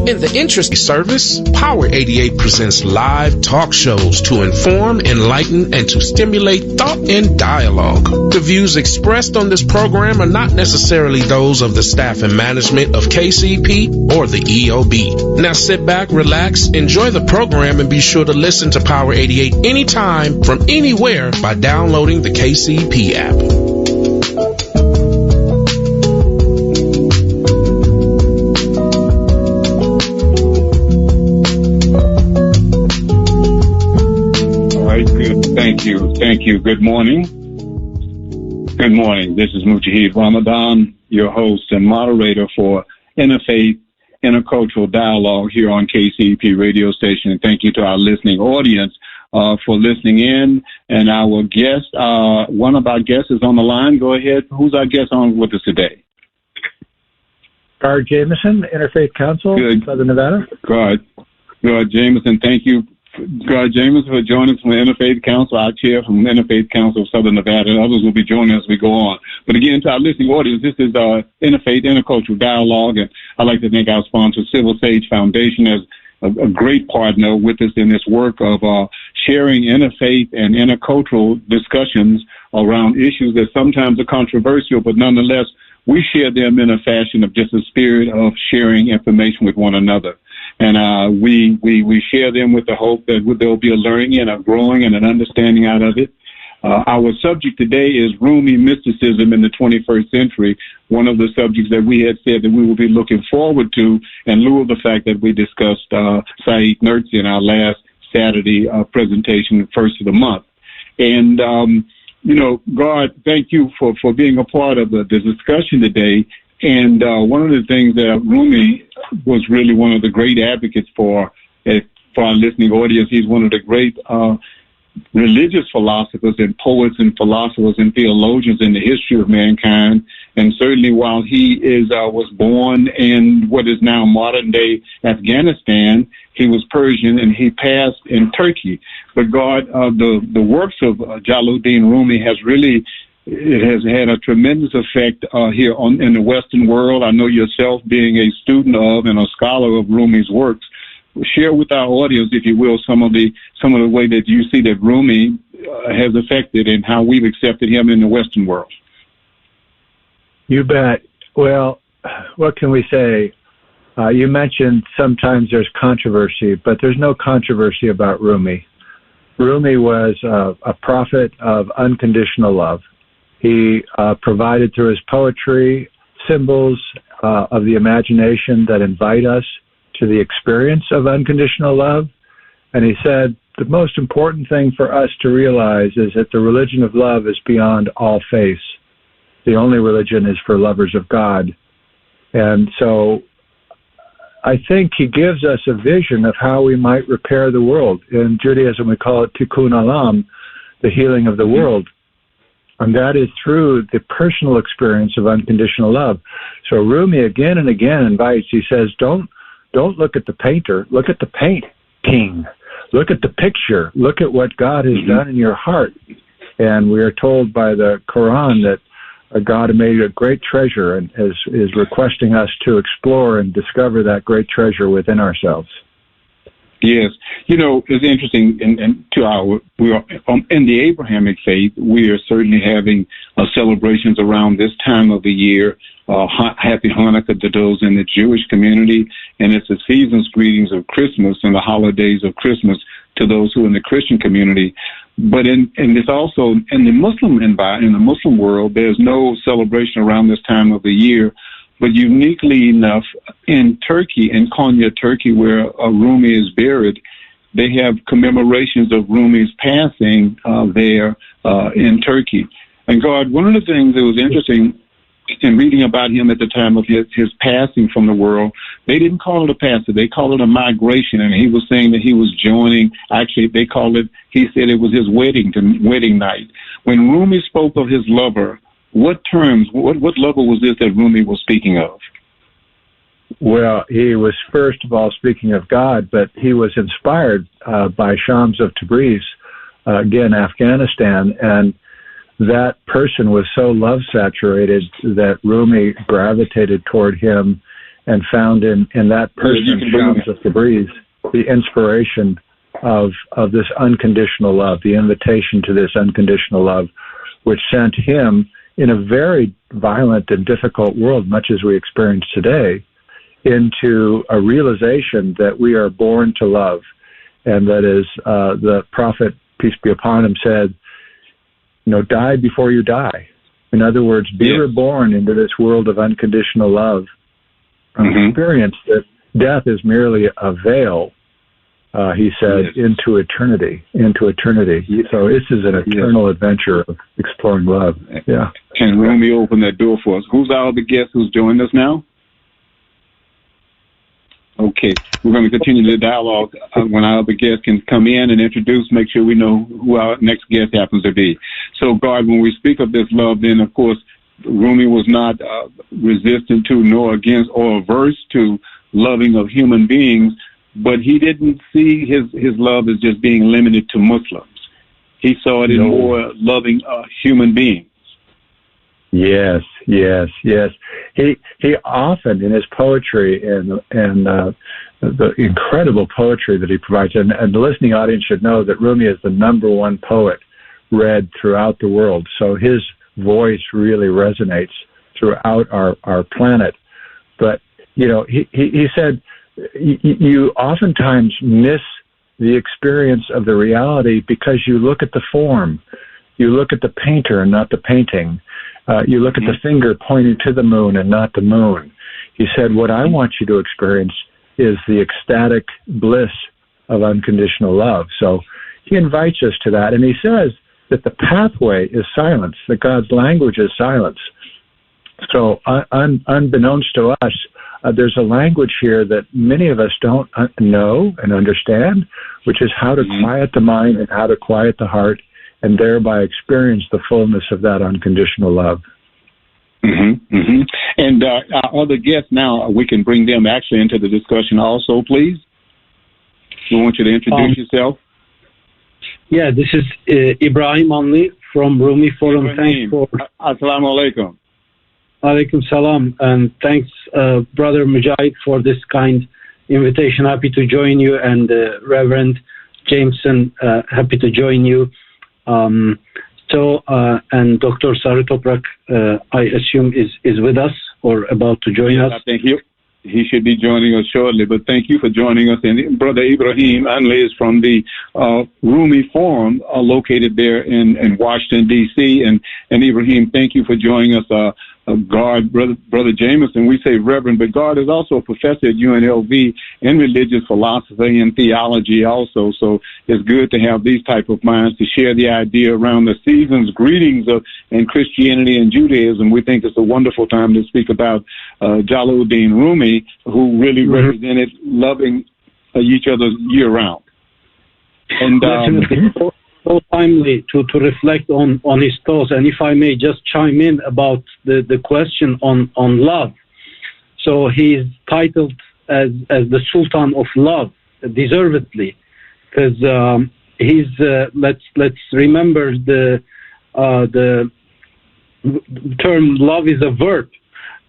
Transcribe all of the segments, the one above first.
In the interest of service, Power 88 presents live talk shows to inform, enlighten, and to stimulate thought and dialogue. The views expressed on this program are not necessarily those of the staff and management of KCP or the EOB. Now sit back, relax, enjoy the program, and be sure to listen to Power 88 anytime from anywhere by downloading the KCP app. Thank you. Good morning. This is Mujahid Ramadan, your host and moderator for Interfaith Intercultural Dialogue here on KCP radio station. And thank you to our listening audience for listening in. And our guest, one of our guests is on the line. Go ahead. Who's our guest on with us today? Gard Jameson, Interfaith Council, Southern Nevada. Gard Jameson, thank you. Gard Jameson for joining us from the Interfaith Council, our chair from the Interfaith Council of Southern Nevada, and others will be joining us as we go on. But again, to our listening audience, this is Interfaith Intercultural Dialogue, and I'd like to thank our sponsor, Civil Sage Foundation, as a great partner with us in this work of sharing interfaith and intercultural discussions around issues that sometimes are controversial, but nonetheless, we share them in a fashion of just a spirit of sharing information with one another. And we share them with the hope that there'll be a learning and a growing and an understanding out of it. Our subject today is Rumi mysticism in the 21st century, one of the subjects that we had said that we will be looking forward to in lieu of the fact that we discussed Said Nursi in our last Saturday presentation, first of the month. And, Gard, thank you for being a part of the discussion today. And one of the things that Rumi was really one of the great advocates for our listening audience. He's one of the great religious philosophers and poets and philosophers and theologians in the history of mankind. And certainly while he was born in what is now modern-day Afghanistan, he was Persian and he passed in Turkey. But the works of Jalaluddin Rumi it has had a tremendous effect here in the Western world. I know yourself being a student of and a scholar of Rumi's works. Share with our audience, if you will, some of the way that you see that Rumi has affected and how we've accepted him in the Western world. You bet. Well, what can we say? You mentioned sometimes there's controversy, but there's no controversy about Rumi. Rumi was a prophet of unconditional love. He provided through his poetry symbols of the imagination that invite us to the experience of unconditional love. And he said, the most important thing for us to realize is that the religion of love is beyond all faiths. The only religion is for lovers of God. And so I think he gives us a vision of how we might repair the world. In Judaism, we call it tikkun olam, the healing of the world. And that is through the personal experience of unconditional love. So Rumi again and again invites, he says, don't look at the painter, look at the painting. Look at the picture. Look at what God has done in your heart. And we are told by the Quran that God made a great treasure and is requesting us to explore and discover that great treasure within ourselves. Yes. It's interesting, we are in the Abrahamic faith, we are certainly having celebrations around this time of the year. Happy Hanukkah to those in the Jewish community, and it's the season's greetings of Christmas and the holidays of Christmas to those who are in the Christian community. But it's also in the Muslim world, there's no celebration around this time of the year. But uniquely enough, in Turkey, in Konya, Turkey, where Rumi is buried, they have commemorations of Rumi's passing there in Turkey. And God, one of the things that was interesting in reading about him at the time of his passing from the world, they didn't call it a passing, they called it a migration. And he was saying that he was joining, actually he said it was his wedding night. When Rumi spoke of his lover, what lover was this that Rumi was speaking of? Well, he was first of all speaking of God, but he was inspired by Shams of Tabriz, again, Afghanistan, and that person was so love-saturated that Rumi gravitated toward him and found in that person, Shams of Tabriz, the inspiration of this unconditional love, the invitation to this unconditional love, which sent him in a very violent and difficult world, much as we experience today, into a realization that we are born to love. And that is, the Prophet, peace be upon him, said, die before you die. In other words, be reborn into this world of unconditional love. Experience that death is merely a veil, he said, into eternity. So this is an eternal adventure of exploring love. Yeah. And Rumi opened that door for us. Who's our other guest who's joined us now? Okay, we're going to continue the dialogue when our other guest can come in and introduce, make sure we know who our next guest happens to be. So, Gard, when we speak of this love, then, of course, Rumi was not resistant to nor against or averse to loving of human beings, but he didn't see his love as just being limited to Muslims. He saw it in more loving human beings. Yes. He often, in his poetry and the incredible poetry that he provides, and the listening audience should know that Rumi is the number one poet read throughout the world. So his voice really resonates throughout our planet. But, he said, you oftentimes miss the experience of the reality because you look at the form. You look at the painter and not the painting. You look at the finger pointing to the moon and not the moon. He said, what I want you to experience is the ecstatic bliss of unconditional love. So he invites us to that. And he says that the pathway is silence, that God's language is silence. So unbeknownst to us, there's a language here that many of us don't know and understand, which is how to quiet the mind and how to quiet the heart, and thereby experience the fullness of that unconditional love. And our other guests now, we can bring them actually into the discussion also, please. We want you to introduce yourself. Yeah, this is Ibrahim Anli from Rumi Forum. Ibrahim. Thanks for... Assalamu alaikum. Alaikum salam. And thanks, Brother Mujahid, for this kind invitation. Happy to join you. And Reverend Jameson, happy to join you. And Dr. Saritoprak, I assume, is with us or about to join us. I think he should be joining us shortly, but thank you for joining us. And Brother Ibrahim Anli is from the Rumi Forum located there in Washington, D.C. And Ibrahim, thank you for joining us. Gard, Brother Jameson, we say Reverend, but Gard is also a professor at UNLV in religious philosophy and theology also. So it's good to have these type of minds to share the idea around the season's greetings in Christianity and Judaism. We think it's a wonderful time to speak about Jalaluddin Rumi, who really represented loving each other year round. And so timely to reflect on his thoughts. And if I may just chime in about the question on love. So he is titled as the Sultan of Love, deservedly, because he's let's remember the term love is a verb,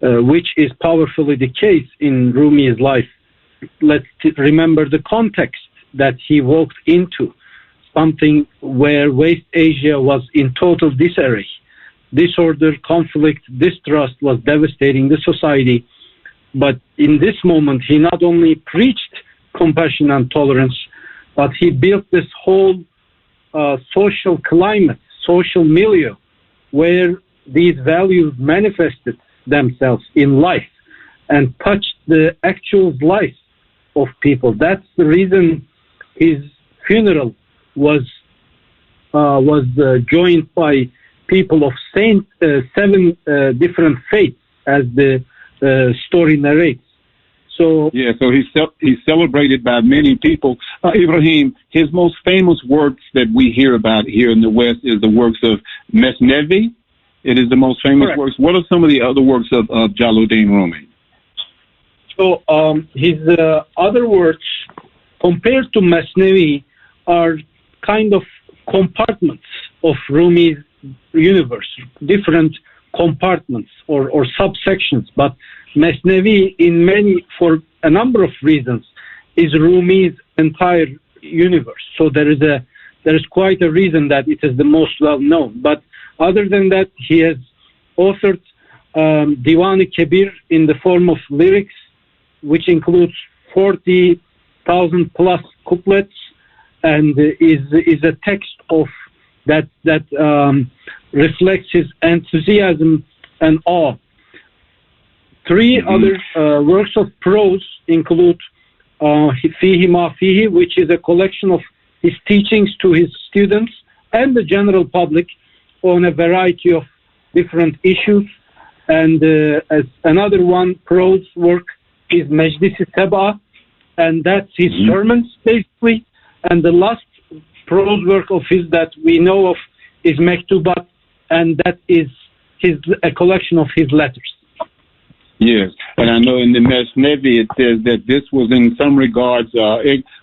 which is powerfully the case in Rumi's life. Let's remember the context that he walked into. Something where West Asia was in total disarray. Disorder, conflict, distrust was devastating the society. But in this moment, he not only preached compassion and tolerance, but he built this whole social climate, social milieu, where these values manifested themselves in life and touched the actual life of people. That's the reason his funeral was joined by people of seven different faiths, as the story narrates. So he's celebrated by many people. Ibrahim, his most famous works that we hear about here in the West is the works of Mesnevi. It is the most famous Correct. works. What are some of the other works of Jalaluddin Rumi? So his other works, compared to Mesnevi, are kind of compartments of Rumi's universe, different compartments or subsections. But Mesnevi, for a number of reasons, is Rumi's entire universe. So there is quite a reason that it is the most well known. But other than that, he has authored Diwan-i-Kebir in the form of lyrics, which includes 40,000 plus couplets, and is a text of that reflects his enthusiasm and awe. Three other works of prose include Fihi Ma Fihi, which is a collection of his teachings to his students and the general public on a variety of different issues. And as another one, prose work, is Meclis-i Seba, and that's his sermons, basically. And the last prose work of his that we know of is Mektubat, and that is a collection of his letters. Yes, and I know in the Mesnevi it says that this was in some regards,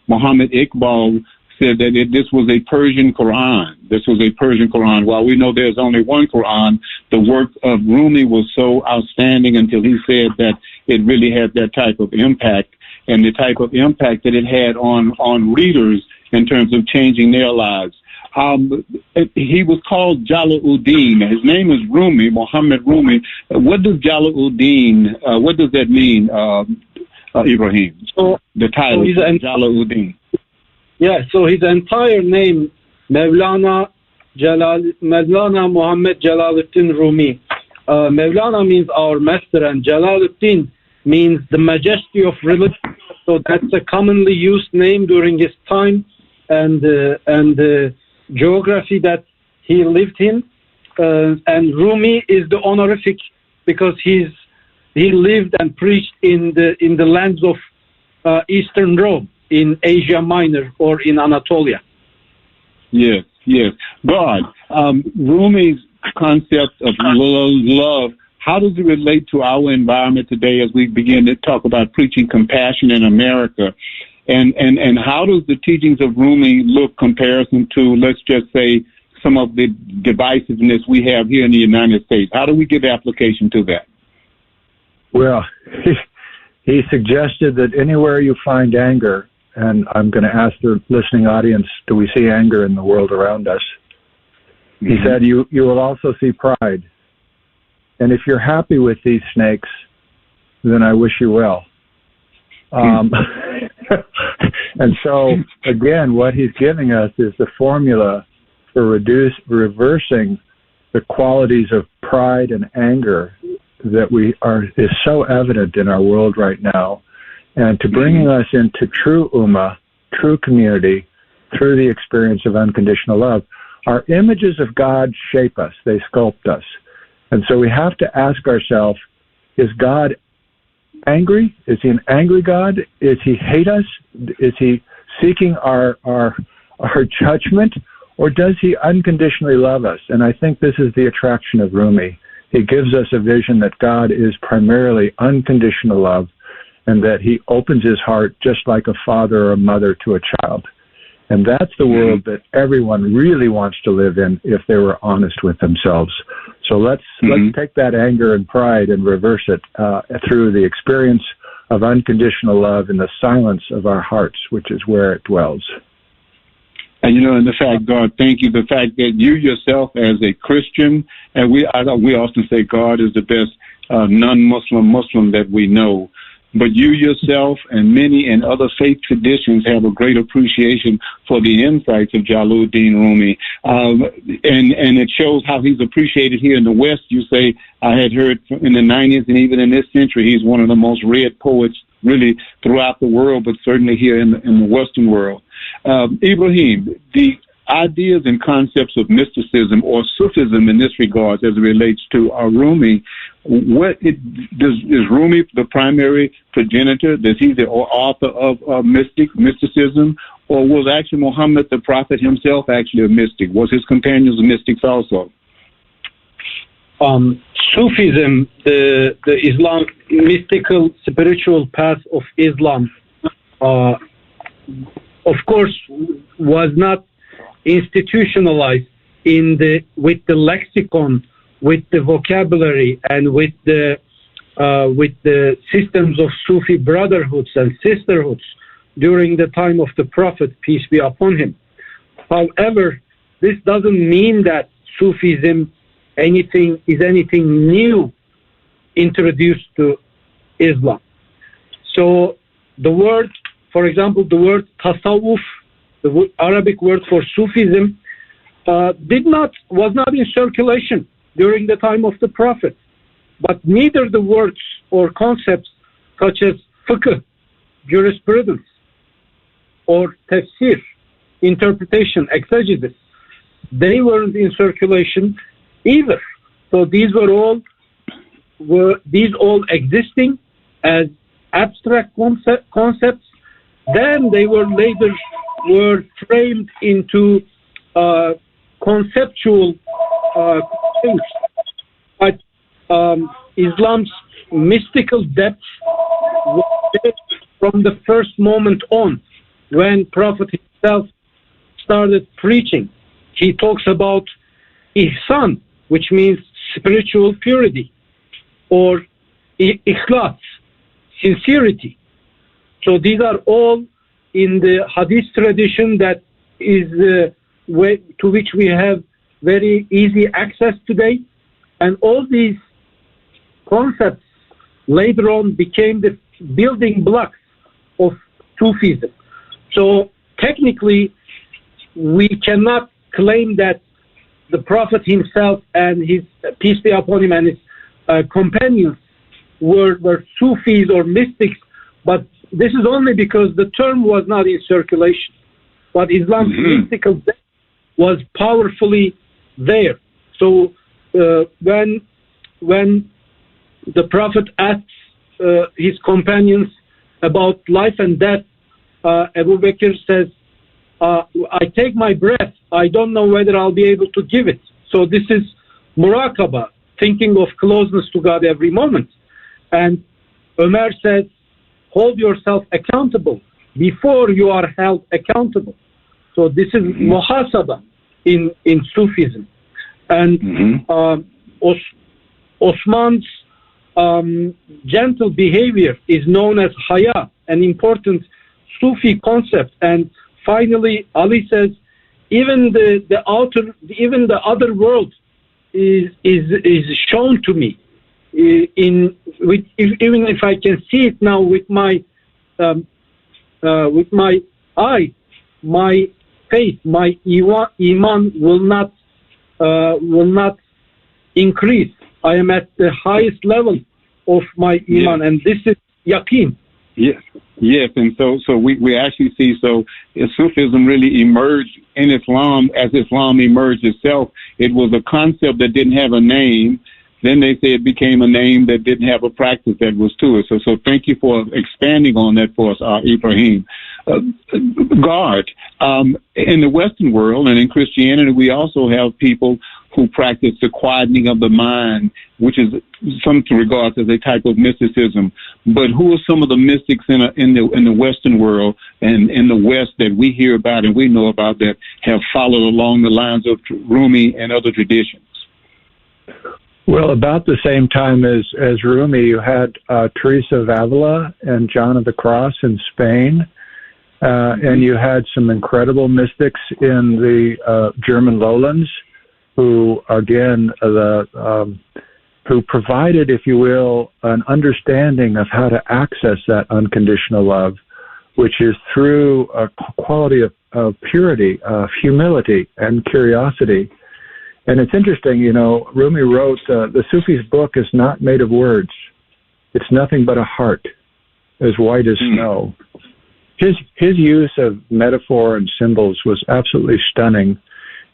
Muhammad Iqbal said that this was a Persian Quran. This was a Persian Quran. While we know there's only one Quran, the work of Rumi was so outstanding until he said that it really had that type of impact, and the type of impact that it had on readers in terms of changing their lives. He was called Jalaluddin. His name is Rumi, Muhammad Rumi. What does Jalaluddin, what does that mean, Ibrahim? So, the title, Jalaluddin. Yeah, so his entire name, Mevlana Muhammad Jalaluddin Rumi. Mevlana means our master, and Jalaluddin means the majesty of religion. So that's a commonly used name during his time and geography that he lived in. And Rumi is the honorific because he lived and preached in the lands of Eastern Rome, in Asia Minor or in Anatolia. Yes. Gard, Rumi's concept of love, how does it relate to our environment today as we begin to talk about preaching compassion in America? And how does the teachings of Rumi look comparison to, let's just say, some of the divisiveness we have here in the United States? How do we give application to that? Well, he suggested that anywhere you find anger, and I'm going to ask the listening audience, do we see anger in the world around us? He said, you will also see pride. And if you're happy with these snakes, then I wish you well. And so, again, what he's giving us is the formula for reversing the qualities of pride and anger that is so evident in our world right now, and to bringing us into true ummah, true community, through the experience of unconditional love. Our images of God shape us, they sculpt us. And so we have to ask ourselves, is God angry? Is he an angry God? Is he hate us? Is he seeking our judgment? Or does he unconditionally love us? And I think this is the attraction of Rumi. He gives us a vision that God is primarily unconditional love, and that he opens his heart just like a father or a mother to a child. And that's the world that everyone really wants to live in if they were honest with themselves. So let's take that anger and pride and reverse it through the experience of unconditional love in the silence of our hearts, which is where it dwells. And and the fact, God, thank you, the fact that you yourself as a Christian, and we often say God is the best non-Muslim that we know. But you yourself and many in other faith traditions have a great appreciation for the insights of Jalaluddin Rumi. And it shows how he's appreciated here in the West. You say, I had heard in the 90s and even in this century, he's one of the most read poets really throughout the world, but certainly here in the Western world. Ibrahim, the ideas and concepts of mysticism or Sufism in this regard as it relates to Rumi, is Rumi the primary progenitor? Is he the author of mysticism? Or was actually Muhammad the prophet himself actually a mystic? Was his companions mystics also? Sufism, the Islam, mystical spiritual path of Islam, of course, was not institutionalized with the lexicon, with the vocabulary, and with the with the systems of Sufi brotherhoods and sisterhoods during the time of the Prophet, peace be upon him. However, this doesn't mean that Sufism is anything new introduced to Islam. So the word, for example, the word tasawwuf, the Arabic word for Sufism, was not in circulation during the time of the Prophet. But neither the words or concepts such as fiqh, jurisprudence, or tafsir, interpretation, exegesis, they weren't in circulation either. So these were all existing as abstract concepts. Then they were later framed into conceptual things. But Islam's mystical depth was there from the first moment on, when Prophet himself started preaching. He talks about ihsan, which means spiritual purity, or ikhlas, sincerity. So these are all in the hadith tradition that is to which we have very easy access today. And all these concepts later on became the building blocks of Sufism. So technically, we cannot claim that the Prophet himself and his, peace be upon him, and his companions were Sufis or mystics, but this is only because the term was not in circulation. But Islam's mystical depth was powerfully there. So when the Prophet asks his companions about life and death, Abu Bakr says, I take my breath, I don't know whether I'll be able to give it. So this is muraqabah, thinking of closeness to God every moment. And Umar says, hold yourself accountable before you are held accountable. So this is muhasabah in Sufism. And Osman's gentle behavior is known as haya, an important Sufi concept. And finally, Ali says, even the other world is shown to me. Even if I can see it now with my eye, my faith, my iman will not increase. I am at the highest level of my iman, and this is yaqeen. Yes, and so we actually see, so Sufism really emerged in Islam as Islam emerged itself. It was a concept that didn't have a name. Then they say it became a name that didn't have a practice that was to it. So thank you for expanding on that for us, Ibrahim. Gard, in the Western world and in Christianity, we also have people who practice the quietening of the mind, which is something regards as a type of mysticism. But who are some of the mystics in the Western world and in the West that we hear about and we know about that have followed along the lines of Rumi and other traditions? Well, about the same time as Rumi, you had Teresa of Avila and John of the Cross in Spain, and you had some incredible mystics in the German lowlands, who, again, who provided, if you will, an understanding of how to access that unconditional love, which is through a quality of purity, of humility, and curiosity. And it's interesting, Rumi wrote, the Sufi's book is not made of words. It's nothing but a heart, as white as snow. His use of metaphor and symbols was absolutely stunning.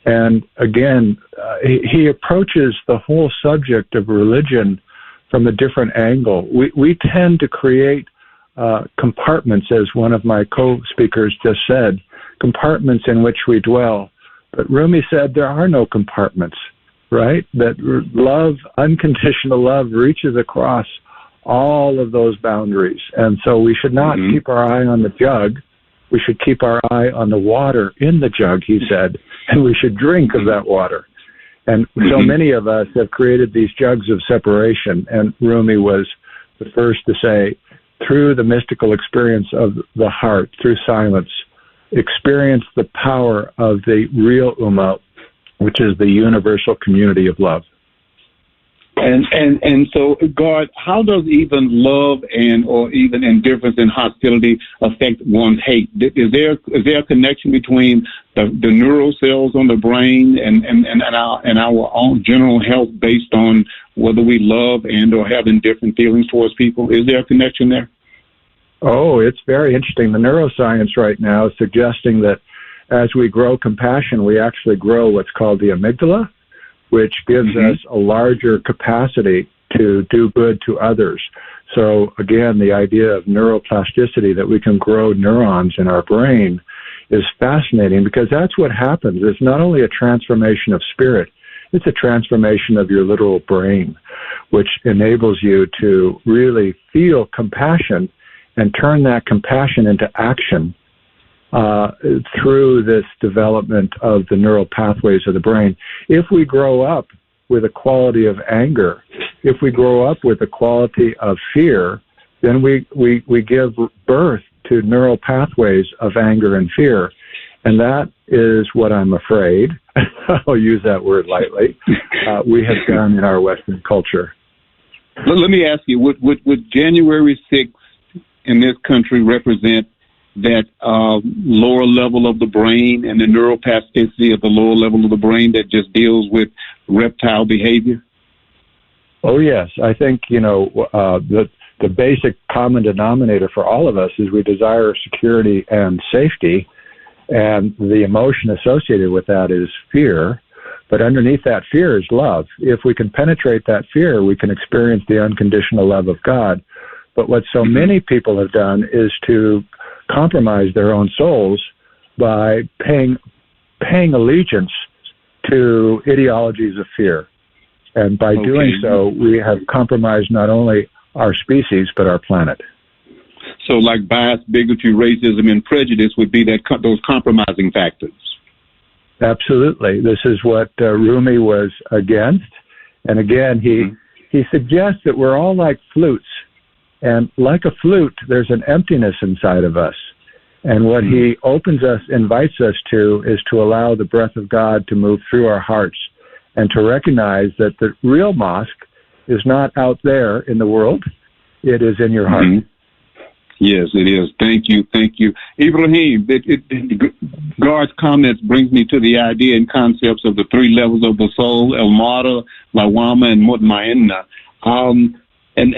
And again, he approaches the whole subject of religion from a different angle. We tend to create compartments, as one of my co-speakers just said, compartments in which we dwell. But Rumi said there are no compartments, right? That love, unconditional love, reaches across all of those boundaries. And so we should not keep our eye on the jug. We should keep our eye on the water in the jug, he said, and we should drink of that water. And so many of us have created these jugs of separation, and Rumi was the first to say, through the mystical experience of the heart, through silence, experience the power of the real Ummah, which is the universal community of love. And so, Gard, how does even love or even indifference and hostility affect one's hate? Is there a connection between the neural cells on the brain and our own general health based on whether we love and or have indifferent feelings towards people? Is there a connection there? Oh, it's very interesting. The neuroscience right now is suggesting that as we grow compassion, we actually grow what's called the amygdala, which gives us a larger capacity to do good to others. So again, the idea of neuroplasticity, that we can grow neurons in our brain, is fascinating because that's what happens. It's not only a transformation of spirit, it's a transformation of your literal brain, which enables you to really feel compassion and turn that compassion into action through this development of the neural pathways of the brain. If we grow up with a quality of anger, if we grow up with a quality of fear, then we give birth to neural pathways of anger and fear. And that is what I'm afraid, I'll use that word lightly, we have done in our Western culture. Let me ask you, would January 6th in this country represent that lower level of the brain and the neuroplasticity of the lower level of the brain that just deals with reptile behavior? Oh, yes. I think, the basic common denominator for all of us is we desire security and safety, and the emotion associated with that is fear. But underneath that fear is love. If we can penetrate that fear, we can experience the unconditional love of God. But what so many people have done is to compromise their own souls by paying allegiance to ideologies of fear. And by doing so, we have compromised not only our species, but our planet. So like bias, bigotry, racism, and prejudice would be those compromising factors. Absolutely. This is what Rumi was against. And again, he suggests that we're all like flutes. And like a flute, there's an emptiness inside of us. And what he invites us to is to allow the breath of God to move through our hearts and to recognize that the real mosque is not out there in the world. It is in your heart. Yes, it is. Thank you. Ibrahim, Gard's comments brings me to the idea and concepts of the three levels of the soul, El-Mara, Lawama, and Mutmainna. And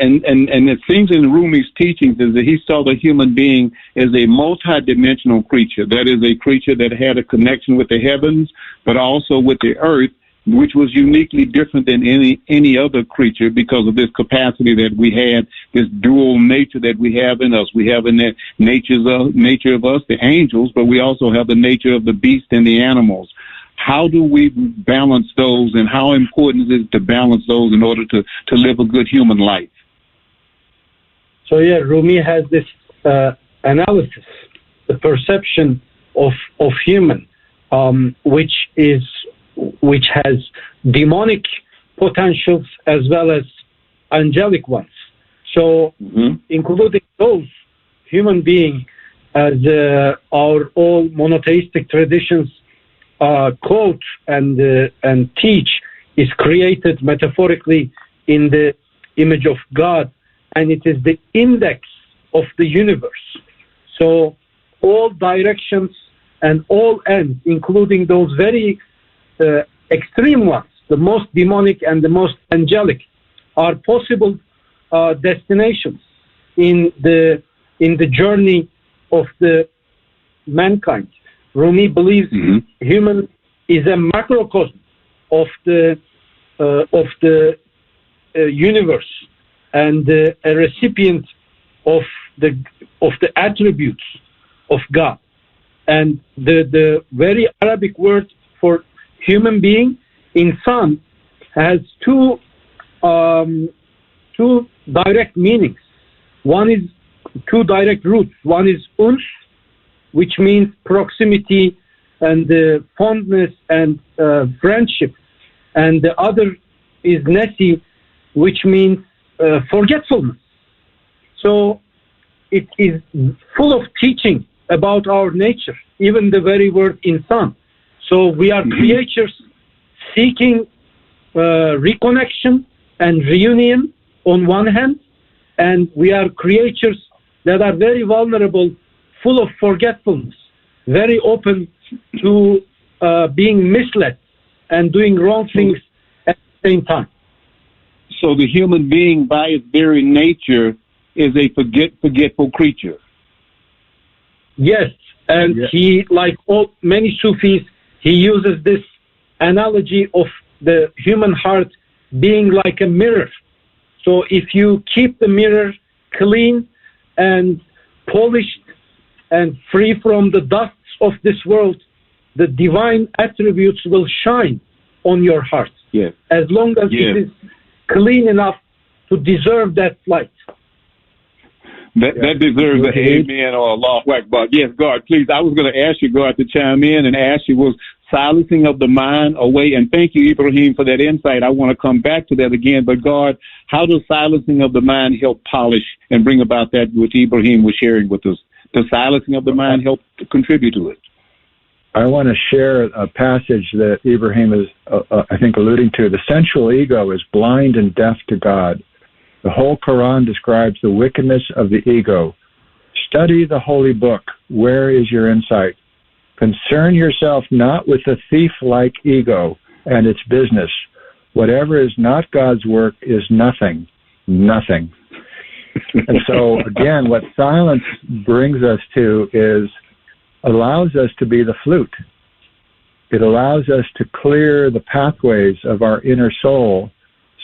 it seems in Rumi's teachings is that he saw the human being as a multidimensional creature. That is a creature that had a connection with the heavens, but also with the earth, which was uniquely different than any other creature because of this capacity that we had, this dual nature that we have in us. We have in that nature of us, the angels, but we also have the nature of the beast and the animals. How do we balance those, and how important is it to balance those in order to live a good human life? So Rumi has this analysis, the perception of human, which has demonic potentials as well as angelic ones. So, including those, human being, as our all monotheistic traditions quote and teach, is created metaphorically in the image of God, and it is the index of the universe. So all directions and all ends, including those very extreme ones, the most demonic and the most angelic, are possible destinations in the journey of the mankind. Rumi believes human is a macrocosm of the universe and a recipient of the attributes of God. And the very Arabic word for human being, insan, has two direct meanings. Two direct roots. One is uns, which means proximity and fondness and friendship, and the other is nesi, which means forgetfulness, So it is full of teaching about our nature, even the very word insan. So we are creatures seeking reconnection and reunion on one hand, and we are creatures that are very vulnerable, full of forgetfulness, very open to being misled and doing wrong things at the same time. So the human being, by its very nature, is a forgetful creature. Yes, and he, like many Sufis, he uses this analogy of the human heart being like a mirror. So if you keep the mirror clean and polished and free from the dusts of this world, the divine attributes will shine on your heart. Yes. As long as it is clean enough to deserve that light. That deserves an amen or Allahu Akbar. Yes, Gard, please. I was going to ask you, Gard, to chime in and ask you, was silencing of the mind a way? And thank you, Ibrahim, for that insight. I want to come back to that again. But, Gard, how does silencing of the mind help polish and bring about that which Ibrahim was sharing with us? Does silencing of the mind help to contribute to it? I want to share a passage that Ibrahim is, I think, alluding to. The sensual ego is blind and deaf to God. The whole Quran describes the wickedness of the ego. Study the holy book. Where is your insight? Concern yourself not with the thief-like ego and its business. Whatever is not God's work is nothing. Nothing. And so, again, what silence brings us to is allows us to be the flute. It allows us to clear the pathways of our inner soul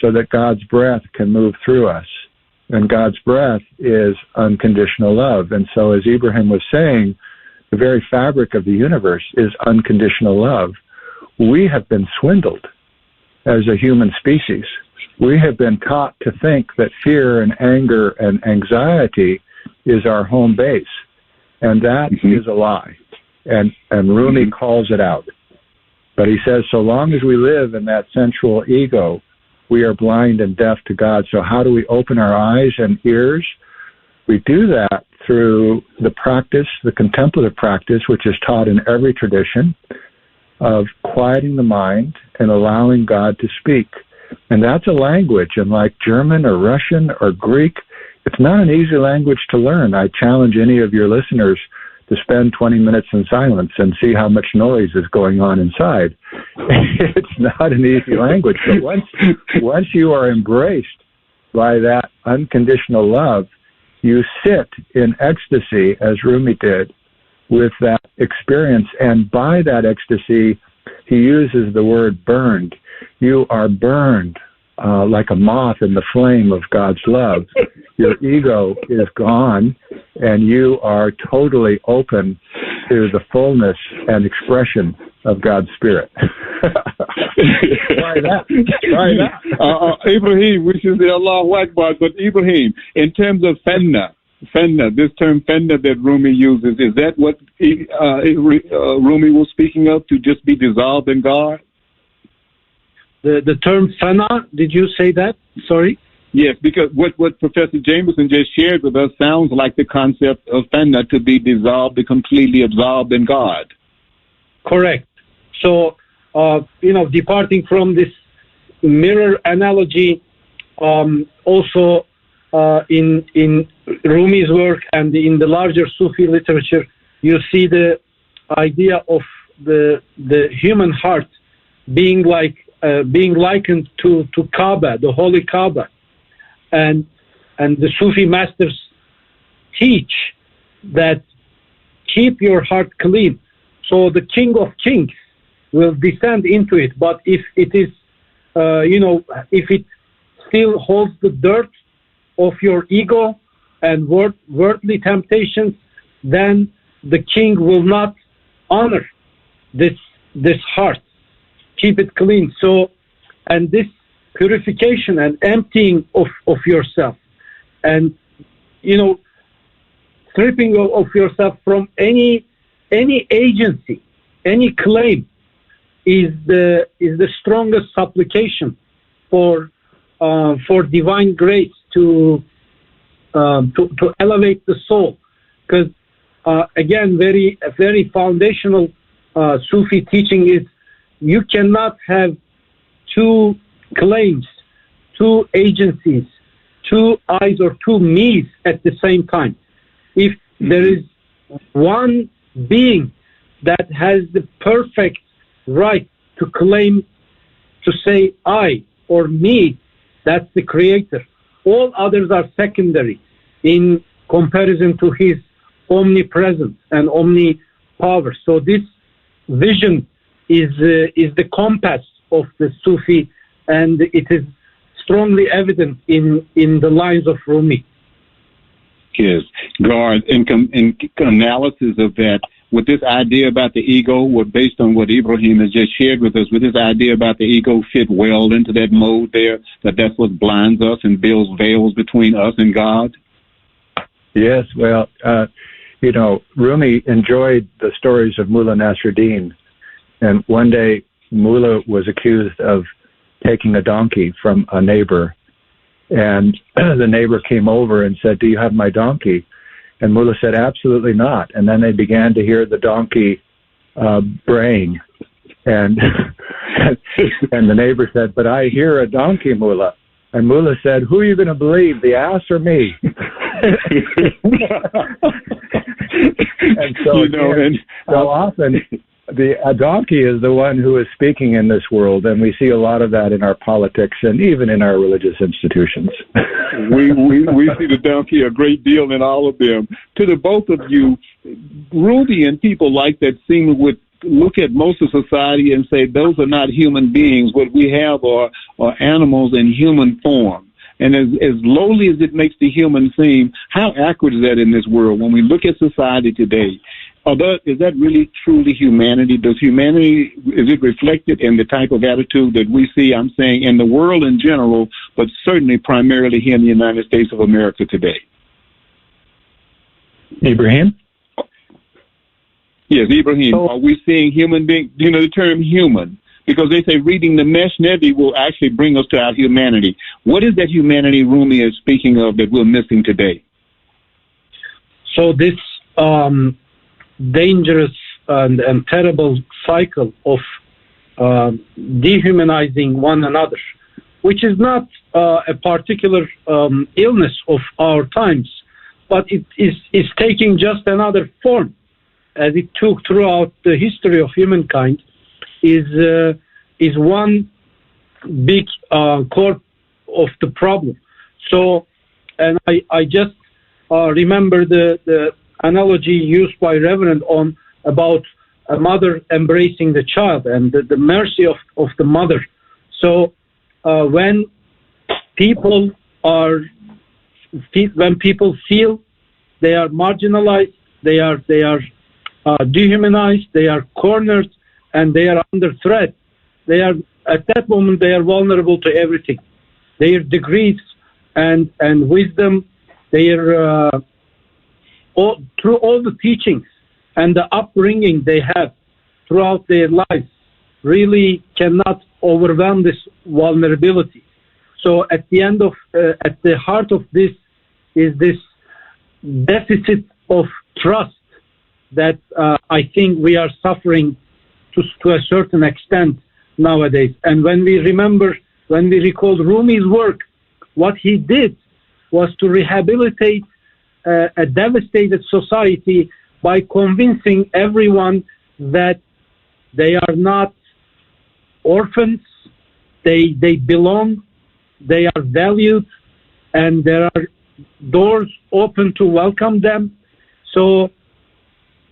so that God's breath can move through us. And God's breath is unconditional love. And so, as Ibrahim was saying, the very fabric of the universe is unconditional love. We have been swindled as a human species. We have been taught to think that fear and anger and anxiety is our home base. And that is a lie. And Rumi calls it out. But he says, so long as we live in that sensual ego, we are blind and deaf to God. So how do we open our eyes and ears? We do that through the practice, the contemplative practice, which is taught in every tradition, of quieting the mind and allowing God to speak. And that's a language. And like German or Russian or Greek, it's not an easy language to learn. I challenge any of your listeners to spend 20 minutes in silence and see how much noise is going on inside. It's not an easy language. But once you are embraced by that unconditional love, you sit in ecstasy, as Rumi did, with that experience. And by that ecstasy, he uses the word burned. You are burned like a moth in the flame of God's love. Your ego is gone, and you are totally open to the fullness and expression of God's Spirit. Try that. Ibrahim, which is the Allahu Akbar. But Ibrahim, in terms of fenna, this term fenna that Rumi uses, is that what Rumi was speaking of, to just be dissolved in God? The term fana, did you say that? Sorry? Yes, because what Professor Jameson just shared with us sounds like the concept of fana, to be dissolved, to completely absorbed in God. Correct. So, departing from this mirror analogy, also in Rumi's work and in the larger Sufi literature, you see the idea of the human heart being likened to Kaaba, the holy Kaaba, and the Sufi masters teach that keep your heart clean, so the King of Kings will descend into it. But if it is, if it still holds the dirt of your ego and worldly temptations, then the King will not honor this heart. Keep it clean. So, and this purification and emptying of yourself, and stripping of yourself from any agency, any claim, is the strongest supplication for divine grace to to elevate the soul. Because again, a very foundational Sufi teaching is you cannot have two claims, two agencies, two eyes or two me's at the same time. If there is one being that has the perfect right to claim to say I or me, that's the creator. All others are secondary in comparison to his omnipresence and omnipower. So this vision is the compass of the Sufi, and it is strongly evident in the lines of Rumi. Yes, Gard, in analysis of that, with this idea about the ego, based on what Ibrahim has just shared with us, would this idea about the ego fit well into that mode there, that's what blinds us and builds veils between us and God? Yes, well, Rumi enjoyed the stories of Mullah Nasruddin, and one day Mullah was accused of taking a donkey from a neighbor, and the neighbor came over and said, "Do you have my donkey?" And Mullah said, "Absolutely not." And then they began to hear the donkey braying, and and the neighbor said, "But I hear a donkey, Mullah." And Mullah said, "Who are you going to believe, the ass or me?" And so, so often a donkey is the one who is speaking in this world, and we see a lot of that in our politics and even in our religious institutions. we see the donkey a great deal in all of them. To the both of you, Rumi and people like that would look at most of society and say those are not human beings. What we have are animals in human form. And as lowly as it makes the human seem, how accurate is that in this world? When we look at society today, is that really truly humanity? Is it reflected in the type of attitude that we see, I'm saying, in the world in general, but certainly primarily here in the United States of America today? Ibrahim? Yes, Ibrahim. Are we seeing human beings? The term human, because they say reading the Mesnevi will actually bring us to our humanity. What is that humanity Rumi is speaking of that we're missing today? So this dangerous and terrible cycle of dehumanizing one another, which is not a particular illness of our times, but it is taking just another form, as it took throughout the history of humankind, is one big core of the problem. So, and I just remember the analogy used by Reverend about a mother embracing the child and the mercy of the mother. So when people feel they are marginalized, they are dehumanized, they are cornered, and they are under threat, at that moment they are vulnerable to everything. Their degrees and wisdom, through all the teachings and the upbringing they have throughout their lives, really cannot overwhelm this vulnerability. So at the heart of this is this deficit of trust that I think we are suffering to a certain extent nowadays. And when we recall Rumi's work, what he did was to rehabilitate a devastated society by convincing everyone that they are not orphans, they belong, they are valued, and there are doors open to welcome them. So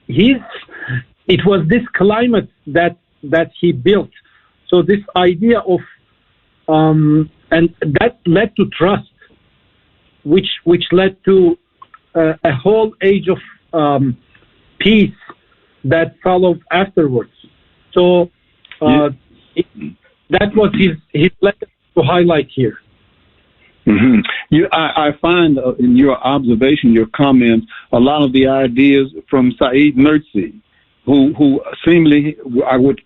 it was this climate that he built. So this idea of and that led to trust, which led to a whole age of peace that followed afterwards. So that was his letter to highlight here. Mm-hmm. I find in your observation, your comments, a lot of the ideas from Said Nursi, who seemingly, I would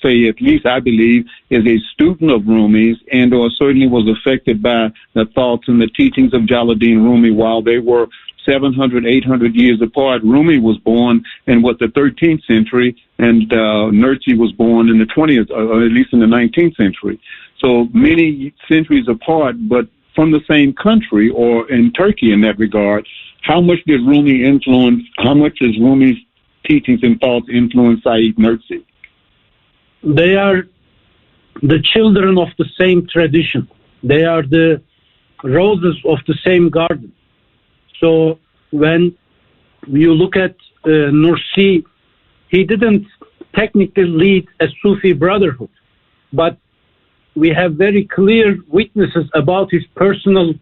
say, at least I believe, is a student of Rumi's and or certainly was affected by the thoughts and the teachings of Jalaluddin Rumi while they were 700, 800 years apart. Rumi was born in the 13th century, and Nursi was born in the 20th, or at least in the 19th century. So many centuries apart, but from the same country, or in Turkey in that regard. How much does Rumi's teachings and thoughts influence Said Nursi? They are the children of the same tradition. They are the roses of the same garden. So when you look at Nursi, he didn't technically lead a Sufi brotherhood, but we have very clear witnesses about his personal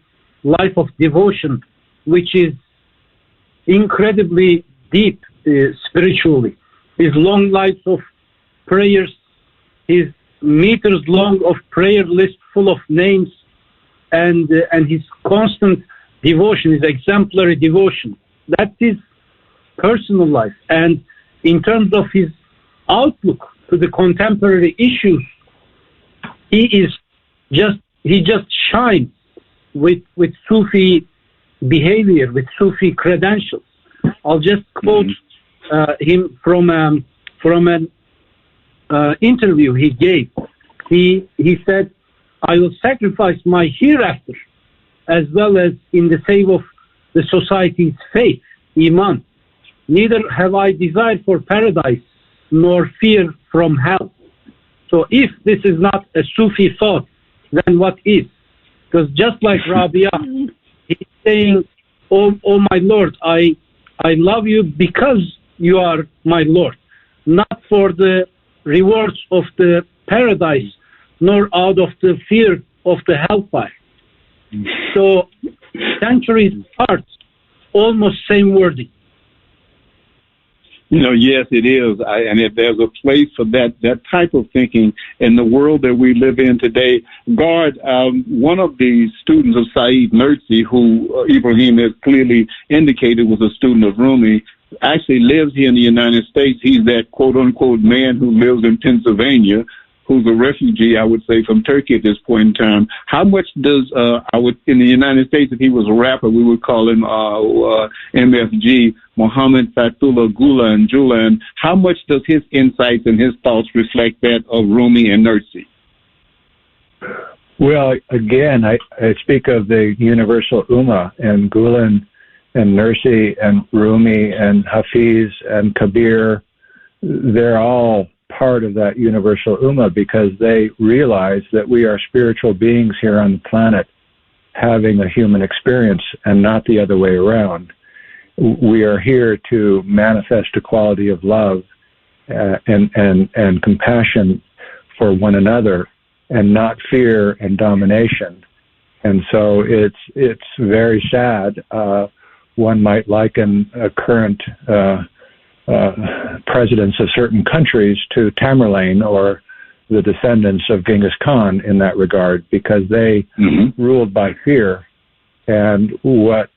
life of devotion, which is incredibly deep spiritually. His long life of prayers, his meters long of prayer list full of names, and his constant devotion, his exemplary devotion. That's his personal life. And in terms of his outlook to the contemporary issues, he just shines with Sufi behavior, with Sufi credentials. I'll just quote him from an interview he gave. He said, "I will sacrifice my hereafter as well as in the sake of the society's faith, Iman. Neither have I desire for paradise nor fear from hell." So if this is not a Sufi thought, then what is? Because just like Rabia, he's saying, oh my Lord, I love you because you are my Lord, not for the rewards of the paradise, nor out of the fear of the hellfire. So centuries apart, almost same wording. Yes, it is. And if there's a place for that type of thinking in the world that we live in today. Gard, one of the students of Said Nursi, who Ibrahim has clearly indicated was a student of Rumi, actually lives here in the United States. He's that quote-unquote man who lives in Pennsylvania, who's a refugee, I would say, from Turkey at this point in time. How much does, in the United States, if he was a rapper, we would call him MFG, Muhammad Fatullah Gulen Julan. How much does his insights and his thoughts reflect that of Rumi and Nursi? Well, again, I speak of the universal Ummah, and Gulen and Nursi and Rumi and Hafiz and Kabir. They're all part of that universal Ummah because they realize that we are spiritual beings here on the planet having a human experience and not the other way around. We are here to manifest a quality of love and compassion for one another and not fear and domination. And so it's very sad. One might liken a current presidents of certain countries to Tamerlane or the descendants of Genghis Khan in that regard, because they ruled by fear. And what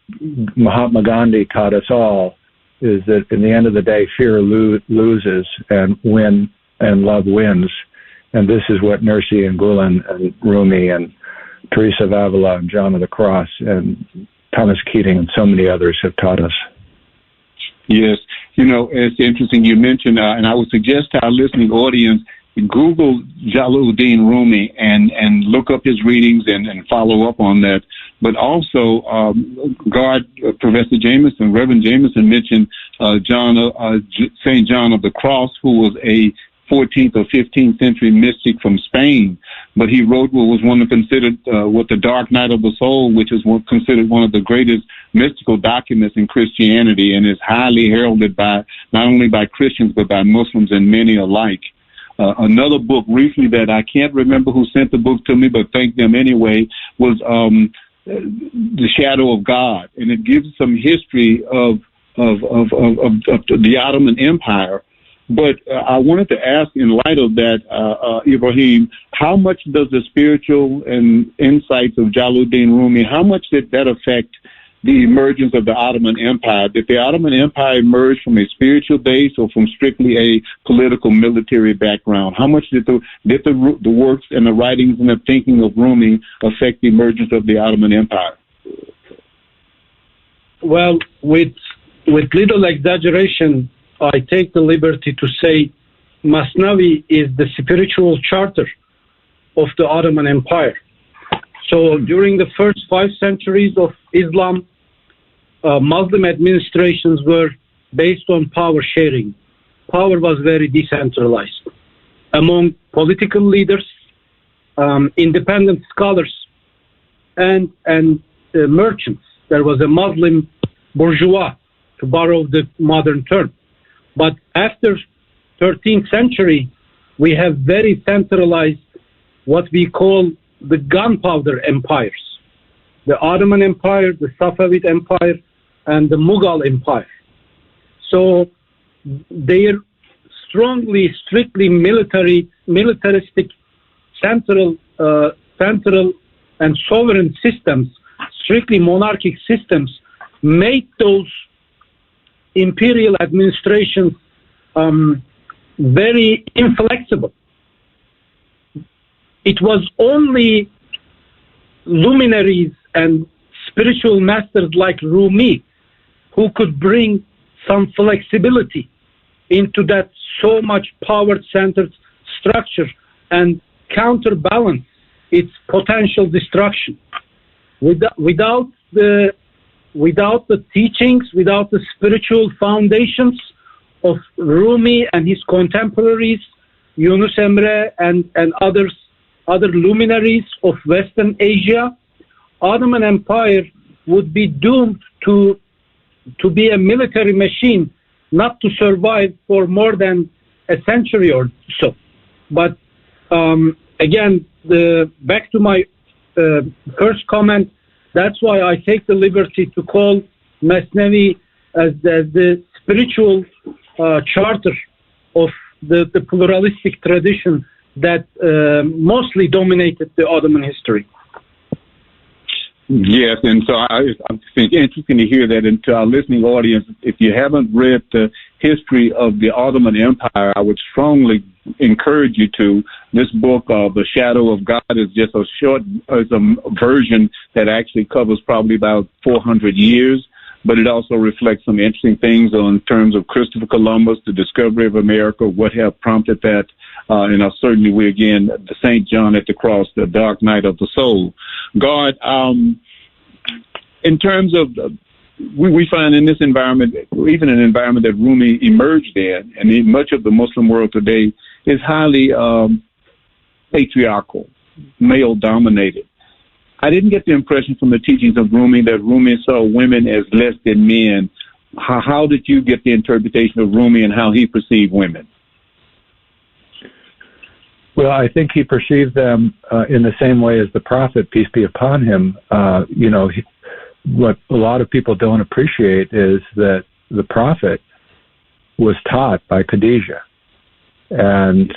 Mahatma Gandhi taught us all is that in the end of the day, fear loses and love wins. And this is what Nursi and Gulen and Rumi and Teresa of Avila and John of the Cross and Thomas Keating and so many others have taught us. Yes. It's interesting you mentioned, and I would suggest to our listening audience, Google Jalaluddin Rumi and look up his readings and follow up on that. But also, Professor Jameson, Reverend Jameson mentioned St. John of the Cross, who was a 14th or 15th century mystic from Spain, but he wrote what was considered the Dark Night of the Soul, which is considered one of the greatest mystical documents in Christianity, and is highly heralded by not only by Christians but by Muslims and many alike. Another book recently that I can't remember who sent the book to me, but thank them anyway, was The Shadow of God, and it gives some history of the Ottoman Empire. But I wanted to ask, in light of that, Ibrahim, how much does the spiritual and insights of Jalaluddin Rumi, how much did that affect the emergence of the Ottoman Empire. Did the Ottoman Empire emerge from a spiritual base or from strictly a political military background? How much did the works and the writings and the thinking of Rumi affect the emergence of the Ottoman Empire? Well, with little exaggeration, I take the liberty to say Masnavi is the spiritual charter of the Ottoman Empire. So during the first 5 centuries of Islam, Muslim administrations were based on power sharing. Power was very decentralized among political leaders, independent scholars, and merchants. There was a Muslim bourgeois, to borrow the modern term. But after 13th century, we have very centralized what we call the gunpowder empires. The Ottoman Empire, the Safavid Empire, and the Mughal Empire. So they are strictly militaristic, central and sovereign systems, strictly monarchic systems, made those imperial administrations very inflexible. It was only luminaries and spiritual masters like Rumi who could bring some flexibility into that so much power-centered structure and counterbalance its potential destruction. Without the teachings, without the spiritual foundations of Rumi and his contemporaries, Yunus Emre and other luminaries of Western Asia, Ottoman Empire would be doomed to be a military machine, not to survive for more than a century or so. But again, back to my first comment, that's why I take the liberty to call Masnavi as the spiritual charter of the pluralistic tradition that mostly dominated the Ottoman history. Yes, and so I think interesting to hear that. And to our listening audience, if you haven't read the history of the Ottoman Empire, I would strongly encourage you to. This book, The Shadow of God, is just a version that actually covers probably about 400 years, but it also reflects some interesting things in terms of Christopher Columbus, the discovery of America, what have prompted that, and certainly the St. John at the cross, the dark night of the soul. Gard, in terms of, we find in this environment, even an environment that Rumi emerged in, and in much of the Muslim world today, is highly patriarchal, male-dominated. I didn't get the impression from the teachings of Rumi that Rumi saw women as less than men. How did you get the interpretation of Rumi and how he perceived women? Well, I think he perceived them in the same way as the Prophet, peace be upon him. What a lot of people don't appreciate is that the Prophet was taught by Khadijah. And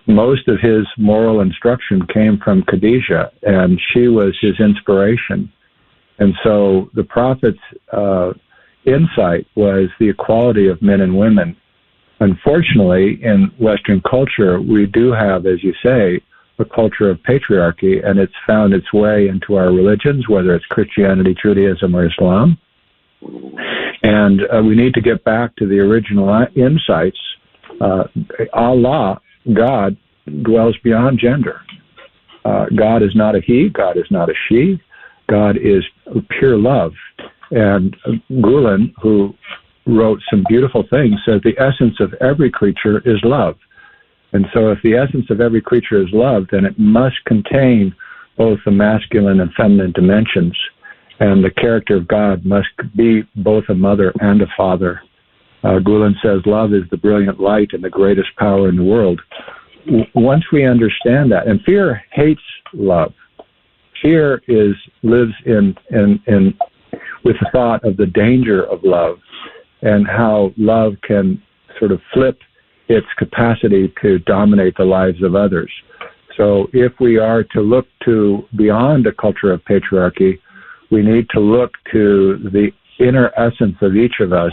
most of his moral instruction came from Khadijah, and she was his inspiration. And so the Prophet's insight was the equality of men and women. Unfortunately, in Western culture, we do have, as you say, a culture of patriarchy, and it's found its way into our religions, whether it's Christianity, Judaism, or Islam. And we need to get back to the original insights. Allah, God, dwells beyond gender. God is not a he, God is not a she, God is pure love. And Gulen, who wrote some beautiful things, said the essence of every creature is love. And so if the essence of every creature is love, then it must contain both the masculine and feminine dimensions. And the character of God must be both a mother and a father. Gulen says love is the brilliant light and the greatest power in the world. Once we understand that, and fear hates love. Fear lives in with the thought of the danger of love and how love can sort of flip its capacity to dominate the lives of others. So if we are to look to beyond a culture of patriarchy, we need to look to the inner essence of each of us,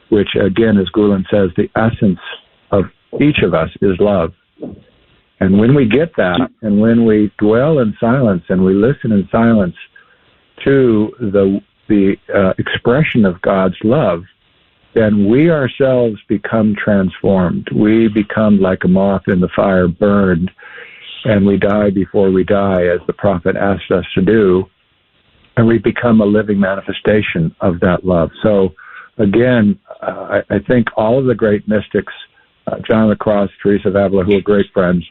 which again, as Gulen says, the essence of each of us is love. And when we get that, and when we dwell in silence and we listen in silence to the expression of God's love, then we ourselves become transformed. We become like a moth in the fire, burned, and we die before we die, as the prophet asked us to do, and we become a living manifestation of that love. So, again, I think all of the great mystics, John of the Cross, Teresa of Avila, who are great friends,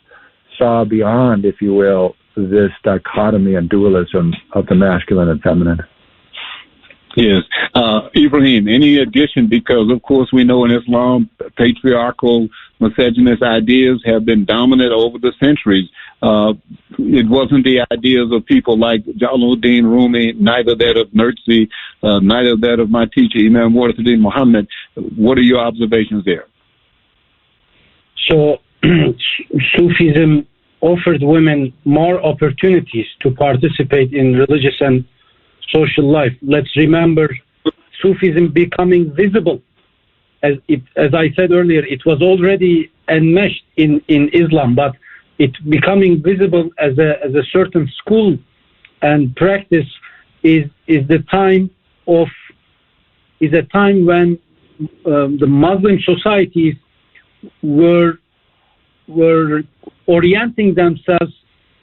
saw beyond, if you will, this dichotomy and dualism of the masculine and feminine. Yes. Ibrahim, any addition? Because, of course, we know in Islam, patriarchal, misogynist ideas have been dominant over the centuries. It wasn't the ideas of people like Jalaluddin Rumi, neither that of Nursi, neither that of my teacher, Imam Muhammad Muhammad. What are your observations there? So, Sufism offered women more opportunities to participate in religious and social life. Let's remember Sufism becoming visible. As I said earlier, it was already enmeshed in Islam, but it becoming visible as a certain school and practice is a time when the Muslim societies were orienting themselves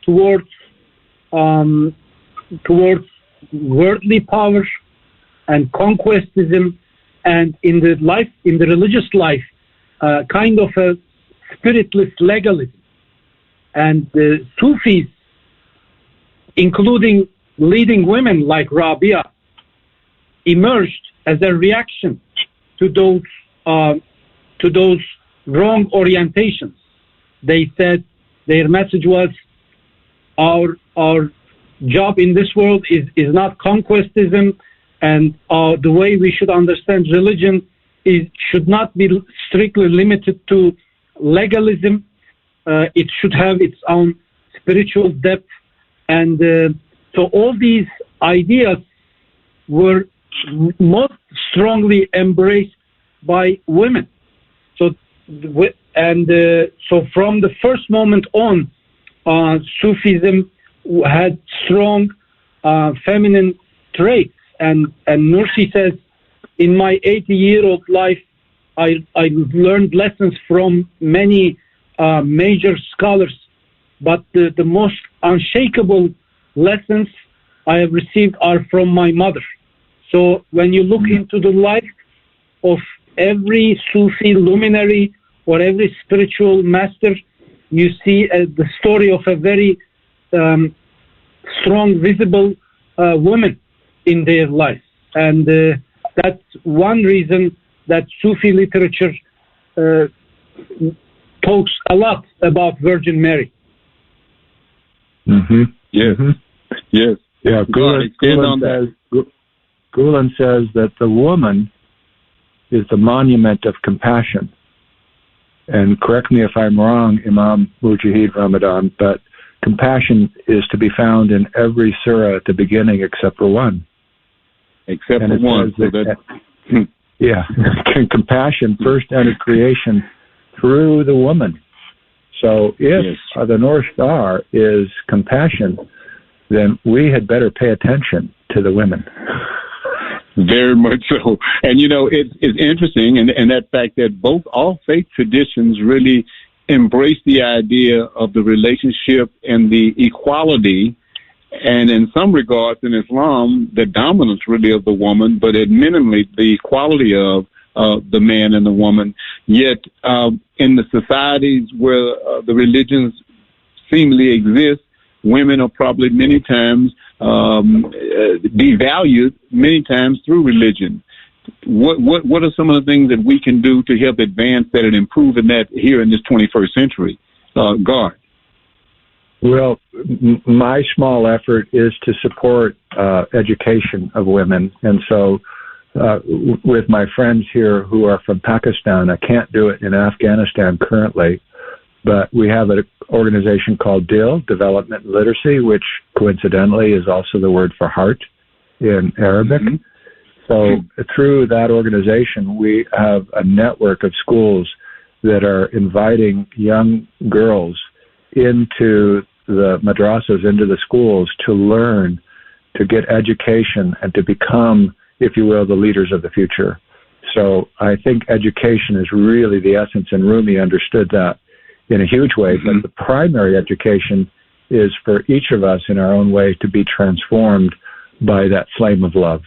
towards worldly power and conquestism, and in the religious life, kind of a spiritless legalism. And the Sufis, including leading women like Rabia, emerged as a reaction to those wrong orientations. They said their message was, our job in this world is not conquestism, and the way we should understand religion should not be strictly limited to legalism. It should have its own spiritual depth. And so all these ideas were most strongly embraced by women. So from the first moment on, Sufism had strong feminine traits. And Nursi says, in my 80-year-old life, I learned lessons from many major scholars, but the most unshakable lessons I have received are from my mother. So when you look into the life of every Sufi luminary or every spiritual master, you see the story of a very strong, visible woman in their life. And that's one reason that Sufi literature talks a lot about Virgin Mary. Mm-hmm. Yes. Mm-hmm. Yes. Yeah, Gulen says that the woman is the monument of compassion. And correct me if I'm wrong, Imam Mujahid Ramadan, but compassion is to be found in every surah at the beginning except for one. Except for one. Yeah, compassion first entered creation through the woman. So if the North Star is compassion, then we had better pay attention to the women. Very much so. And, it's interesting, and that fact that all faith traditions really embrace the idea of the relationship and the equality, and in some regards in Islam, the dominance really of the woman, but at minimally the equality of the man and the woman. Yet in the societies where the religions seemingly exist, women are probably many times devalued, many times through religion. What are some of the things that we can do to help advance that and improve in that here in this 21st century? Gard. Well, my small effort is to support education of women. And so with my friends here who are from Pakistan, I can't do it in Afghanistan currently, but we have an organization called DIL, Development and Literacy, which coincidentally is also the word for heart. in Arabic. Mm-hmm. So through that organization, we have a network of schools that are inviting young girls into the madrasas, into the schools, to learn, to get education, and to become, if you will, the leaders of the future. So I think education is really the essence, and Rumi understood that in a huge way. But the primary education is for each of us in our own way to be transformed by that flame of love.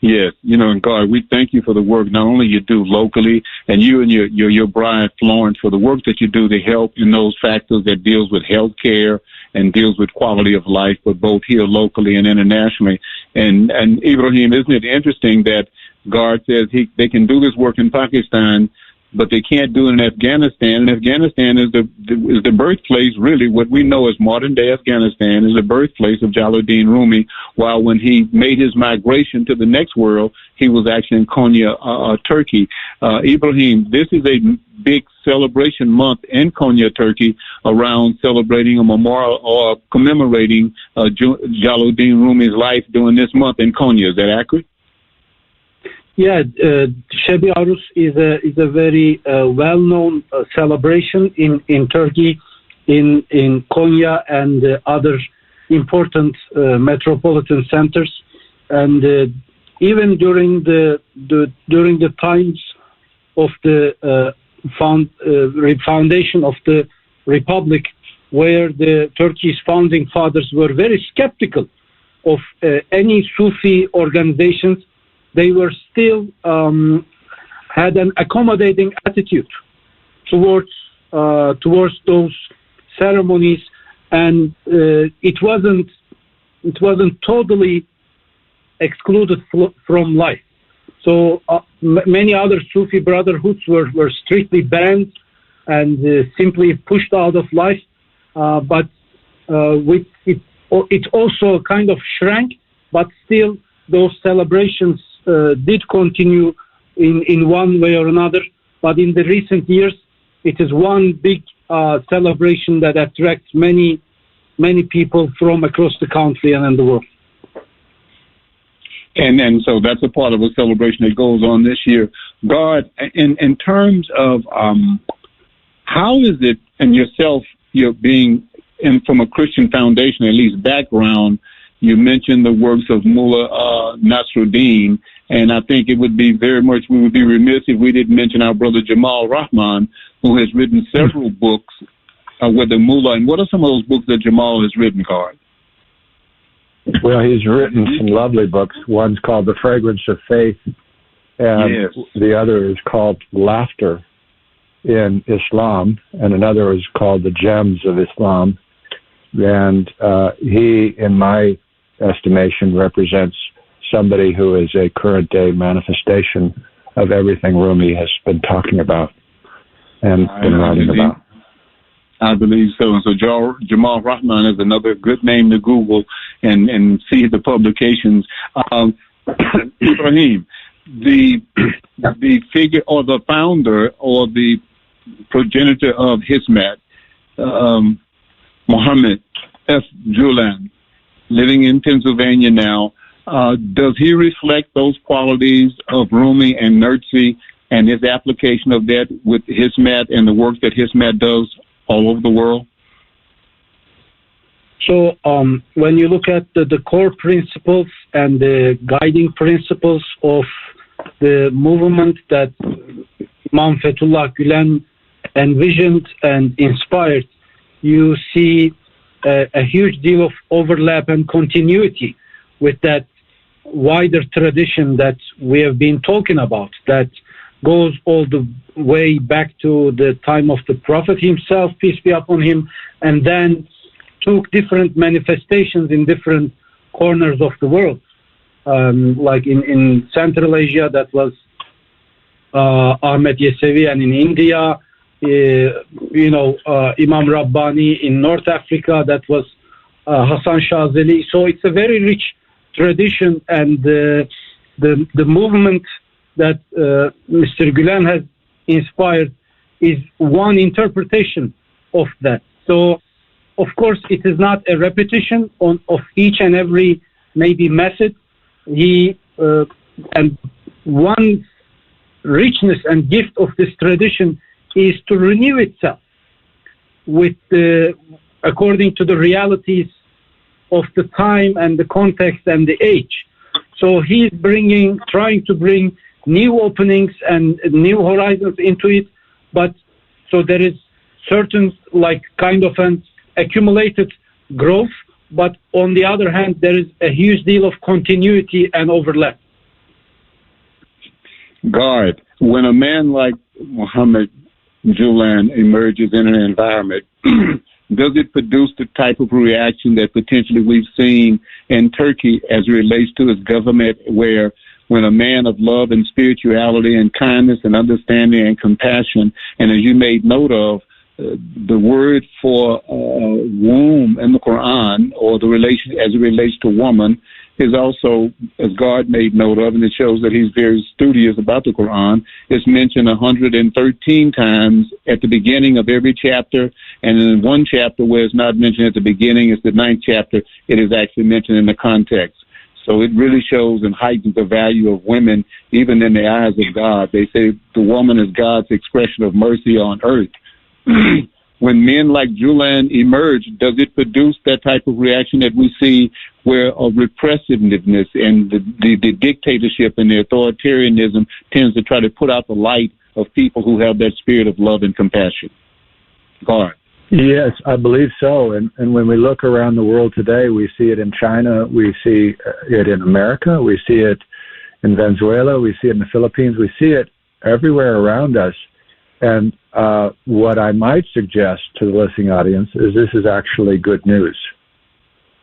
Yes, and God, we thank you for the work not only you do locally, and you and your bride Florence, for the work that you do to help in those factors that deals with health care and deals with quality of life, but both here locally and internationally. And Ibrahim, isn't it interesting that Gard says they can do this work in Pakistan, but they can't do it in Afghanistan. And Afghanistan is the birthplace, really, what we know as modern-day Afghanistan is the birthplace of Jalaluddin Rumi, while when he made his migration to the next world, he was actually in Konya, Turkey. Ibrahim, this is a big celebration month in Konya, Turkey, around celebrating a memorial or commemorating Jalaluddin Rumi's life during this month in Konya. Is that accurate? Yeah, Sheb-i Arus is a very well-known celebration in Turkey, in Konya and other important metropolitan centers, and even during the times of the foundation of the Republic, where the Turkey's founding fathers were very skeptical of any Sufi organizations. They were still had an accommodating attitude towards those ceremonies, and it wasn't totally excluded from life. So many other Sufi brotherhoods were strictly banned and simply pushed out of life. But with it also kind of shrank, but still those celebrations did continue in one way or another, but in the recent years, it is one big celebration that attracts many people from across the country and in the world. And so that's a part of a celebration that goes on this year. Gard, in terms of how is it, and yourself, you're being from a Christian foundation, at least background, you mentioned the works of Mullah Nasruddin, and I think we would be remiss if we didn't mention our brother Jamal Rahman, who has written several books with the Mullah. And what are some of those books that Jamal has written, Gard? Well, he's written some lovely books. One's called The Fragrance of Faith, and the other is called Laughter in Islam, and another is called The Gems of Islam. And he, in my estimation, represents somebody who is a current-day manifestation of everything Rumi has been talking about and been writing about. I believe so. And so Jamal Rahman is another good name to Google and see the publications. Ibrahim, the figure or the founder or the progenitor of Hizmet, Muhammad F. Julan, living in Pennsylvania now, does he reflect those qualities of Rumi and Nursi and his application of that with Hizmet and the work that Hizmet does all over the world? So when you look at the core principles and the guiding principles of the movement that Imam Fethullah Gülen envisioned and inspired, you see a huge deal of overlap and continuity with that wider tradition that we have been talking about, that goes all the way back to the time of the Prophet himself, peace be upon him, and then took different manifestations in different corners of the world. Like in Central Asia, that was Ahmed Yesevi, and in India, Imam Rabbani. In North Africa, that was Hassan Shazeli. So it's a very rich tradition, and the movement that Mr. Gülen has inspired is one interpretation of that. So, of course, it is not a repetition of each and every maybe method. And one richness and gift of this tradition is to renew itself with according to the realities of the time and the context and the age. So he's trying to bring new openings and new horizons into it, but so there is certain kind of an accumulated growth, but on the other hand, there is a huge deal of continuity and overlap. Gard, when a man like Muhammad Julian emerges in an environment, does it produce the type of reaction that potentially we've seen in Turkey as it relates to its government, where when a man of love and spirituality and kindness and understanding and compassion, and as you made note of, the word for womb in the Quran, or the relation as it relates to woman, is also, as Gard made note of, and it shows that he's very studious about the Quran. It's mentioned 113 times at the beginning of every chapter, and in one chapter where it's not mentioned at the beginning, it's the 9th chapter, it is actually mentioned in the context. So it really shows and heightens the value of women, even in the eyes of God. They say the woman is God's expression of mercy on earth. When men like Julian emerge, does it produce that type of reaction that we see, where a repressiveness and the dictatorship and the authoritarianism tends to try to put out the light of people who have that spirit of love and compassion? Gard. Yes, I believe so. And when we look around the world today, we see it in China, we see it in America, we see it in Venezuela, we see it in the Philippines, we see it everywhere around us. And what I might suggest to the listening audience is this is actually good news,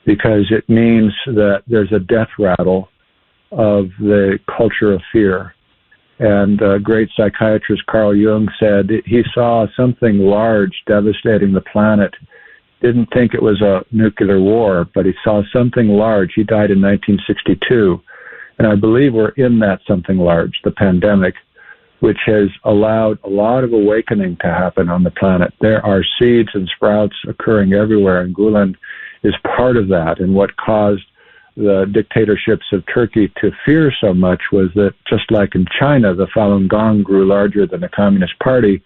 because it means that there's a death rattle of the culture of fear. And great psychiatrist Carl Jung said he saw something large devastating the planet. Didn't think it was a nuclear war, but he saw something large. He died in 1962. And I believe we're in that something large, the pandemic, which has allowed a lot of awakening to happen on the planet. There are seeds and sprouts occurring everywhere, and Gulen is part of that. And what caused the dictatorships of Turkey to fear so much was that, just like in China, the Falun Gong grew larger than the Communist Party,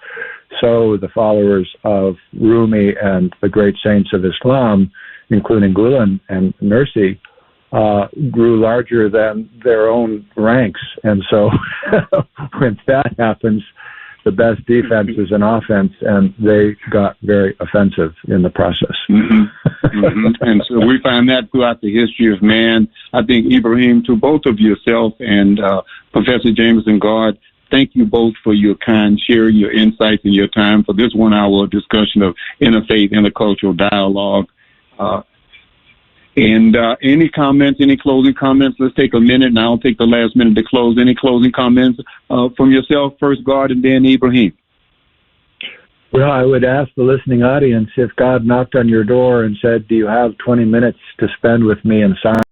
so the followers of Rumi and the great saints of Islam, including Gulen and Nursi, grew larger than their own ranks. And so when that happens, the best defense is an offense, and they got very offensive in the process. And so we find that throughout the history of man. I think, Ibrahim, to both of yourself and Professor Jameson, Gard, thank you both for your kind sharing, your insights, and your time for this 1 hour discussion of interfaith, intercultural dialogue. And any comments, any closing comments? Let's take a minute, and I'll take the last minute to close. Any closing comments from yourself first, Gard, and then Ibrahim? Well, I would ask the listening audience, if God knocked on your door and said, do you have 20 minutes to spend with me in silence?